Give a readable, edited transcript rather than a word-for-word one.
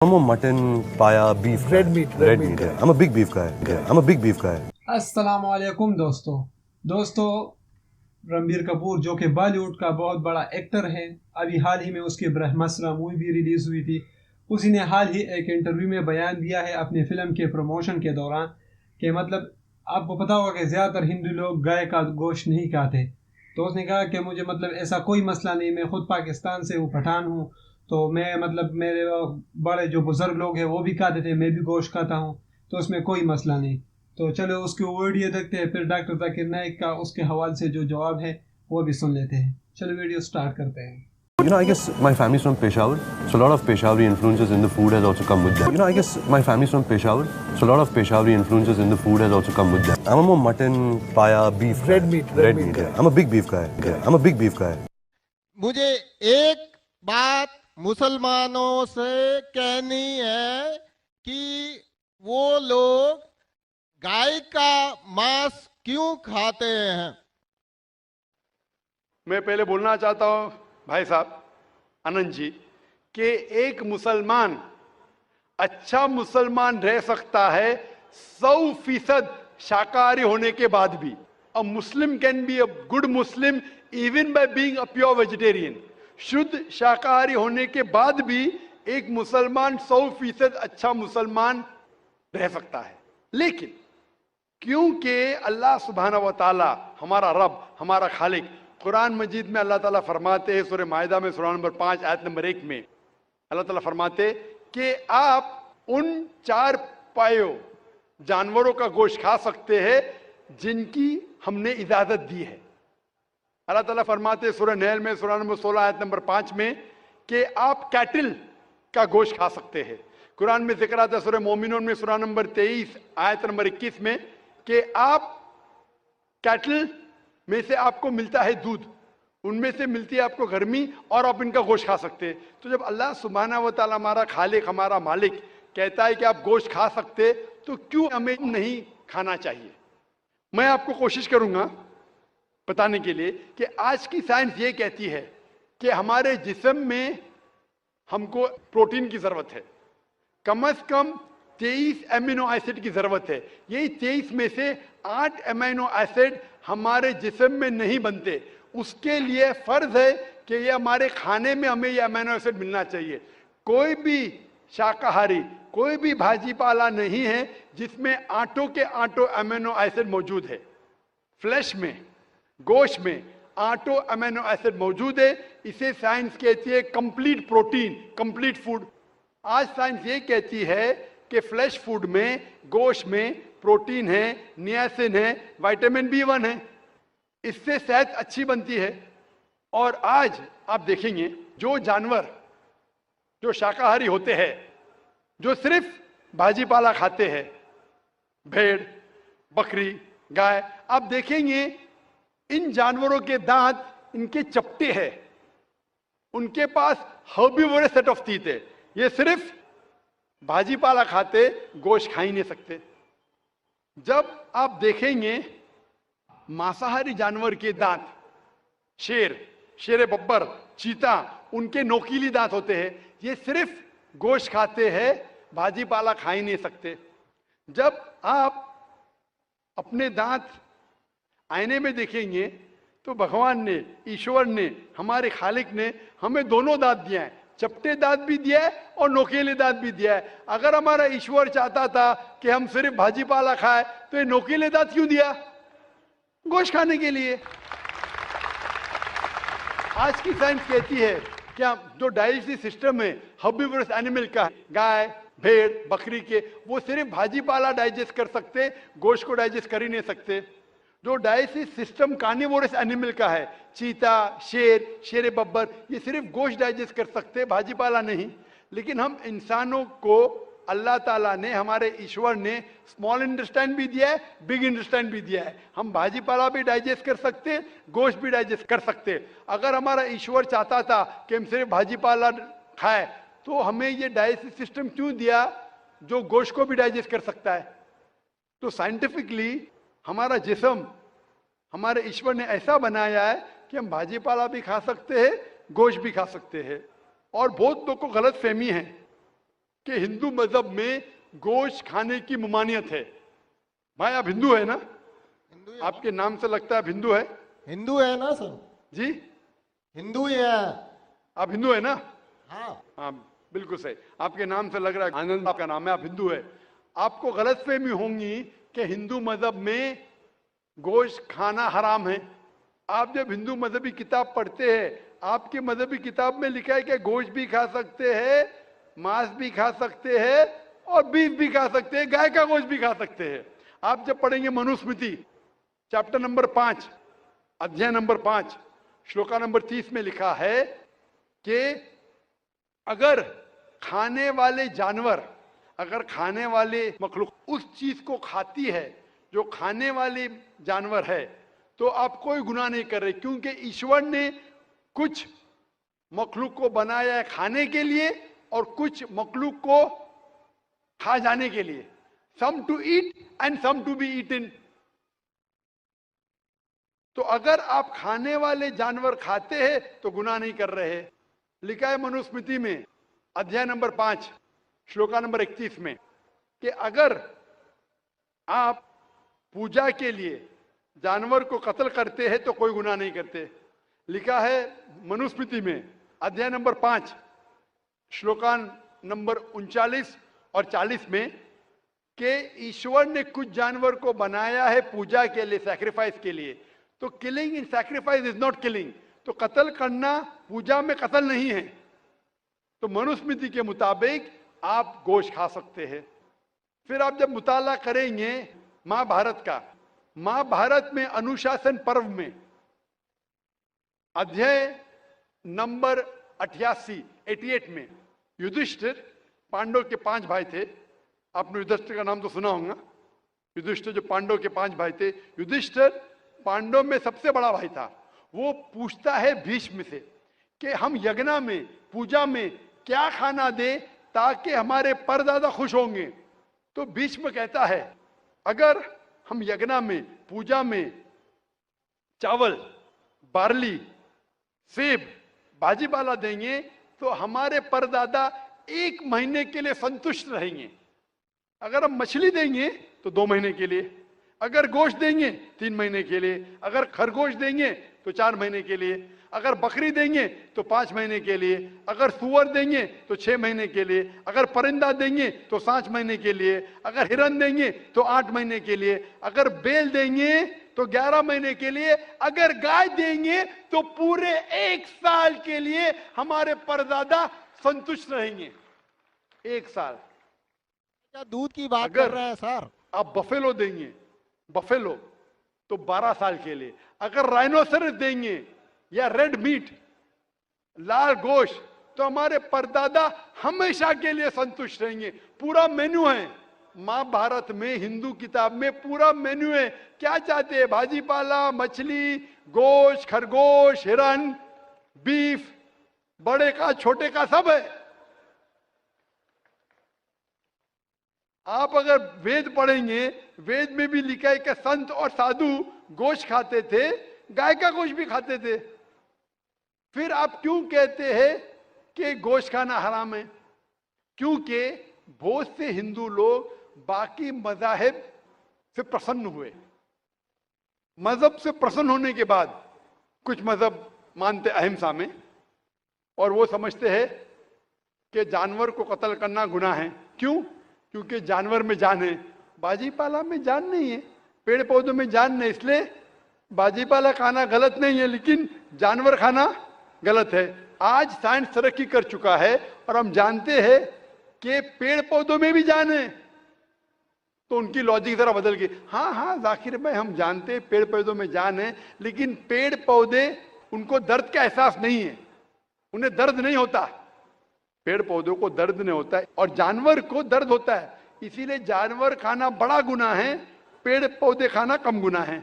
I'm a mutton, paya, beef guy. Red meat guy. I'm a big beef guy. I'm a big beef guy. अस्सलाम वालेकुम दोस्तों रणबीर कपूर जो कि बॉलीवुड का बहुत बड़ा एक्टर है। अभी हाल ही में उसकी ब्रह्मास्त्र मूवी भी रिलीज़ हुई थी। उसी ने हाल ही एक इंटरव्यू में बयान दिया है अपनी फ़िल्म के प्रमोशन के दौरान कि मतलब आपको पता होगा कि ज़्यादातर हिंदू लोग गाय का गोश्त नहीं खाते। तो उसने कहा कि मुझे मतलब ऐसा कोई मसला नहीं, मैं ख़ुद पाकिस्तान से हूँ, पठान हूँ। तो मैं मतलब मेरे बड़े जो बुज़ुर्ग लोग हैं वो भी खाते थे, मैं भी गोश्त खाता हूँ, तो उसमें कोई मसला नहीं। तो चलो उसकी वीडियो देखते हैं, फिर डॉक्टर जाकिर नाइक का उसके हवाले से जो जवाब है वो भी सुन लेते हैं। चलो वीडियो स्टार्ट करते हैं। I guess my family's from Peshawar, so a lot of Peshawari influences in the food has also come with that. I guess my family's from Peshawar, so a lot of Peshawari influences in the food has also come with that. I'm a more mutton, paya, beef guy. Red meat guy. I'm a big beef guy. I'm a big beef guy. मुझे एक बात मुसलमानों से कहनी है कि वो लोग गाय का मांस क्यों खाते हैं। मैं पहले बोलना चाहता हूं भाई साहब आनंद जी कि एक मुसलमान अच्छा मुसलमान रह सकता है 100% शाकाहारी होने के बाद भी। A Muslim can be a good Muslim even by being a pure vegetarian. शुद्ध शाकाहारी होने के बाद भी एक मुसलमान 100% अच्छा मुसलमान रह सकता है। लेकिन क्योंकि अल्लाह सुब्हानहू व तआला हमारा रब, हमारा खालिक, कुरान मजीद में अल्लाह ताला फरमाते हैं, सूरह माइदा में सूरह नंबर 5 आयत नंबर 1 में अल्लाह ताला फरमाते कि आप उन 4 पायों जानवरों का गोश्त खा सकते हैं जिनकी हमने इजाजत दी है। अल्लाह ताला फरमाते हैं सूरह नहल में सूरह नंबर 16 आयत नंबर 5 में कि आप कैटल का गोश्त खा सकते हैं। कुरान में जिक्र आता है सूरह मोमिनून में सूरह नंबर 23 आयत नंबर 21 में कि आप कैटल में से आपको मिलता है दूध, उनमें से मिलती है आपको गर्मी और आप इनका गोश्त खा सकते हैं। तो जब अल्लाह सुब्हानहू व तआला हमारा खालिक, हमारा मालिक कहता है कि आप गोश्त खा सकते, तो क्यों हमें नहीं खाना चाहिए। मैं आपको कोशिश करूंगा बताने के लिए कि आज की साइंस ये कहती है कि हमारे जिस्म में हमको प्रोटीन की जरूरत है, कम से कम 23 एमिनो एसिड की जरूरत है। यही 23 में से 8 एमिनो एसिड हमारे जिस्म में नहीं बनते। उसके लिए फर्ज है कि ये हमारे खाने में हमें ये एमिनो एसिड मिलना चाहिए। कोई भी शाकाहारी, कोई भी भाजी पाला नहीं है जिसमें आटों के आटो एमिनो एसिड मौजूद है। फ्लैश में, गोश्त में आटो एमिनो एसिड मौजूद है। इसे साइंस कहती है कंप्लीट प्रोटीन, कंप्लीट फूड। आज साइंस ये कहती है कि फ्लैश फूड में, गोश्त में प्रोटीन है, नियासिन है, विटामिन B1 है, इससे सेहत अच्छी बनती है। और आज आप देखेंगे जो जानवर जो शाकाहारी होते हैं, जो सिर्फ भाजी पाला खाते हैं, भेड़, बकरी, गाय, आप देखेंगे इन जानवरों के दांत इनके चपटे हैं, उनके पास हर्बीवोरस सेट ऑफ टीथ है। ये सिर्फ भाजी पाला खाते, गोश्त खा ही नहीं सकते। जब आप देखेंगे मांसाहारी जानवर के दांत, शेर बब्बर, चीता, उनके नोकीली दांत होते हैं। ये सिर्फ गोश्त खाते हैं, भाजी पाला खा ही नहीं सकते। जब आप अपने दांत आईने में देखेंगे तो भगवान ने, ईश्वर ने, हमारे खालिक ने हमें दोनों दांत दिया है, चपटे दांत भी दिया है और नोकीले दांत भी दिया है। अगर हमारा ईश्वर चाहता था कि हम सिर्फ भाजी पाला खाए तो ये नोकीले दांत क्यों दिया? गोश्त खाने के लिए। आज की साइंस कहती है कि जो डाइजेस्टिव सिस्टम है हर्बीवोरस एनिमल का, गाय, भेड़, बकरी के, वो सिर्फ भाजी पाला डाइजेस्ट कर सकते, गोश्त को डाइजेस्ट कर ही नहीं सकते। जो डाइजेस्टिव सिस्टम कार्निवोरस एनिमल का है, चीता, शेर बब्बर, ये सिर्फ गोश्त डाइजेस्ट कर सकते, भाजी पाला नहीं। लेकिन हम इंसानों को अल्लाह ताला ने, हमारे ईश्वर ने स्मॉल इंटेस्टाइन भी दिया है, बिग इंटेस्टाइन भी दिया है। हम भाजी पाला भी डाइजेस्ट कर सकते, गोश्त भी डाइजेस्ट कर सकते। अगर हमारा ईश्वर चाहता था कि हम सिर्फ भाजी पाला खाए तो हमें ये डाइजेस्टिव सिस्टम क्यों दिया जो गोश्त को भी डाइजेस्ट कर सकता है? तो साइंटिफिकली हमारा जिस्म हमारे ईश्वर ने ऐसा बनाया है कि हम भाजी पाला भी खा सकते हैं, गोश्त भी खा सकते हैं। और बहुत लोग को गलत फहमी है कि हिंदू मजहब में गोश्त खाने की ममानियत है। भाई आप हिंदू है ना? हिंदू है, आपके नाम से लगता है आप हिंदू है हिंदू है ना सर? जी? हिंदू ही है। आप हिंदू है ना? हाँ हाँ बिल्कुल सही, आपके नाम से लग रहा है आनंद आपका नाम है, आप हिंदू है। आपको गलतफहमी होंगी कि हिंदू मजहब में गोश्त खाना हराम है। आप जब हिंदू मजहबी किताब पढ़ते हैं, आपकी मजहबी किताब में लिखा है कि गोश्त भी खा सकते हैं, मांस भी खा सकते हैं और बीफ भी खा सकते हैं, गाय का गोश्त भी खा सकते हैं। आप जब पढ़ेंगे मनुस्मृति चैप्टर नंबर 5 अध्याय नंबर 5 श्लोका नंबर 30 में लिखा है कि अगर खाने वाले जानवर, अगर खाने वाले मखलूक उस चीज को खाती है जो खाने वाले जानवर है, तो आप कोई गुनाह नहीं कर रहे, क्योंकि ईश्वर ने कुछ मखलूक को बनाया है खाने के लिए और कुछ मखलूक को खा जाने के लिए। Some to eat and some to be eaten. तो अगर आप खाने वाले जानवर खाते हैं तो गुनाह नहीं कर रहे। लिखा है मनुस्मृति में अध्याय नंबर 5 श्लोका नंबर 31 में कि अगर आप पूजा के लिए जानवर को कत्ल करते हैं तो कोई गुनाह नहीं करते। लिखा है मनुस्मृति में अध्याय नंबर 5 श्लोका नंबर 39 और 40 में कि ईश्वर ने कुछ जानवर को बनाया है पूजा के लिए, सैक्रिफाइस के लिए। तो killing in sacrifice is not killing. तो कत्ल करना पूजा में कत्ल नहीं है। तो मनुस्मृति के मुताबिक आप गोश्त खा सकते हैं। फिर आप जब मुताला करेंगे महाभारत का, महाभारत में अनुशासन पर्व में अध्याय नंबर 88 में युधिष्ठिर, पांडव के 5 भाई थे, आपने युधिष्ठिर का नाम तो सुना होगा। युधिष्ठिर जो पांडव के 5 भाई थे, युधिष्ठिर पांडव में सबसे बड़ा भाई था। वो पूछता है भीष्म से कि हम यज्ञ में पूजा में क्या खाना दे ताकि हमारे परदादा खुश होंगे। तो भीष्म कहता है अगर हम यज्ञ में पूजा में चावल, बार्ली, सेब, भाजीपाला देंगे तो हमारे परदादा 1 महीने के लिए संतुष्ट रहेंगे। अगर हम मछली देंगे तो 2 महीने के लिए, अगर गोश्त देंगे 3 महीने के लिए, अगर खरगोश देंगे तो 4 महीने के लिए, अगर बकरी देंगे तो 5 महीने के लिए, अगर सुअर देंगे तो 6 महीने के लिए, अगर परिंदा देंगे तो 7 महीने के लिए, अगर हिरन देंगे तो 8 महीने के लिए, अगर बैल देंगे तो 11 महीने के लिए, अगर गाय देंगे तो पूरे 1 साल के लिए हमारे परदादा संतुष्ट रहेंगे। 1 साल। क्या दूध की बात कर रहे हैं सर? आप बफेलो देंगे, बफेलो तो 12 साल के लिए, अगर राइनोसरस देंगे या रेड मीट, लाल गोश्त, तो हमारे परदादा हमेशा के लिए संतुष्ट रहेंगे। पूरा मेन्यू है महाभारत में, हिंदू किताब में पूरा मेन्यू है। क्या चाहते हैं? भाजीपाला, मछली, गोश्त, खरगोश, हिरन, बीफ, बड़े का छोटे का सब है। आप अगर वेद पढ़ेंगे, वेद में भी लिखा है कि संत और साधु गोश्त खाते थे, गाय का गोश्त भी खाते थे। फिर आप क्यों कहते हैं कि गोश्त खाना हराम है? क्योंकि बहुत से हिंदू लोग बाकी मजाहिब से प्रसन्न हुए। मजहब से प्रसन्न होने के बाद कुछ मजहब मानते अहिंसा में, और वो समझते हैं कि जानवर को कत्ल करना गुनाह है। क्यों? क्योंकि जानवर में जान है, बाजीपाला में जान नहीं है, पेड़ पौधों में जान नहीं, इसलिए बाजीपाला खाना गलत नहीं है, लेकिन जानवर खाना गलत है। आज साइंस तरक्की कर चुका है और हम जानते हैं कि पेड़ पौधों में भी जान है, तो उनकी लॉजिक जरा बदल गई। हाँ हाँ जाकिर भाई, हम जानते हैं पेड़ पौधों में जान है, लेकिन पेड़ पौधे उनको दर्द का एहसास नहीं है, उन्हें दर्द नहीं होता। पेड़ पौधों को दर्द नहीं होता है और जानवर को दर्द होता है, इसीलिए जानवर खाना बड़ा गुनाह है, पेड़ पौधे खाना कम गुनाह है।